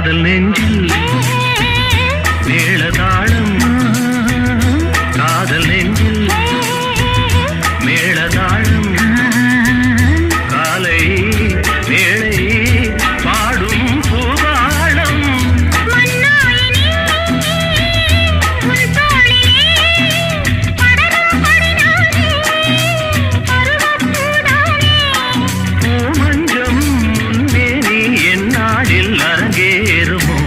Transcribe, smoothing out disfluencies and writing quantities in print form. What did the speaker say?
காதல் நெஞ்சில் மேளதாளம் காதல் நெஞ்சில் மேளதாளம் காலை வேளை பாடும் பூபாளம் பூமஞ்சம் முன்னே நீ என் நாளில் அரங்கேறுமோ